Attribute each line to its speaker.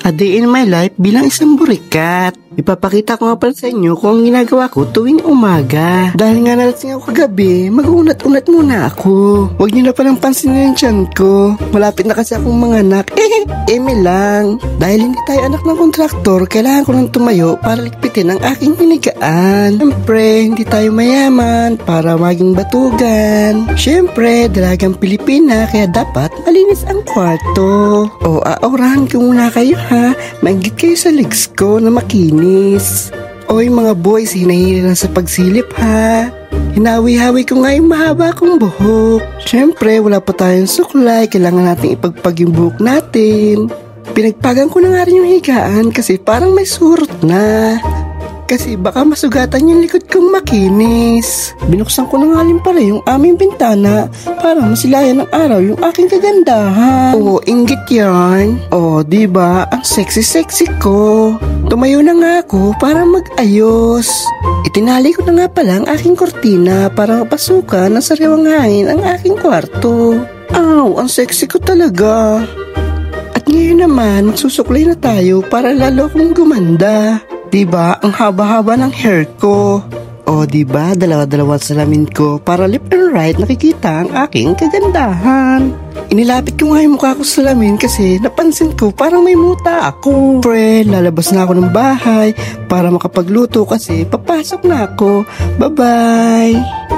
Speaker 1: A day in my life bilang isang burikat. Ipapakita ko nga pala sa inyo kung ang ginagawa ko tuwing umaga. Dahil nga nalasing ako kagabi, mag-uunat-unat muna ako. Huwag niyo na palang pansinin yung tiyan ko. Malapit na kasi akong manganak. Eme lang. Dahil hindi tayo anak ng kontraktor, kailangan ko nang tumayo para ligpitin ang aking pinigaan. Siyempre, hindi tayo mayaman para maging batugan. Siyempre, dalagang Pilipina, kaya dapat malinis ang kwarto. O, aurahan ko muna kayo ha. Maingit kayo sa legs ko na makinis. Oy mga boys, hinahina na sa pagsilip ha. Hinawi-hawi ko nga yung mahaba kong buhok. Siyempre, wala pa tayong suklay. Kailangan natin ipagpag yung buhok natin. Pinagpagan ko na nga rin yung higaan kasi parang may surot na. Kasi baka masugatan yung likod kong makinis. Binuksan ko na nga rin pala yung aming bintana para masilayan ng araw yung aking kagandahan. Oo, inggit yan. Oo, diba? Ang sexy-sexy ko. Tumayo na nga ako para mag-ayos. Itinali ko na nga pala ang aking kortina para mapasukan ng sariwang hangin ang aking kwarto. Aw, ang sexy ko talaga. At ngayon naman, magsusuklay na tayo para lalo akong gumanda. Diba, ang haba-haba ng hair ko. O diba, dalawa-dalawa salamin ko para left and right nakikita ang aking kagandahan. Inilapit ko nga yung mukha ko sa salamin kasi napansin ko parang may muta ako. Pre, lalabas na ako ng bahay para makapagluto kasi papasok na ako. Bye-bye!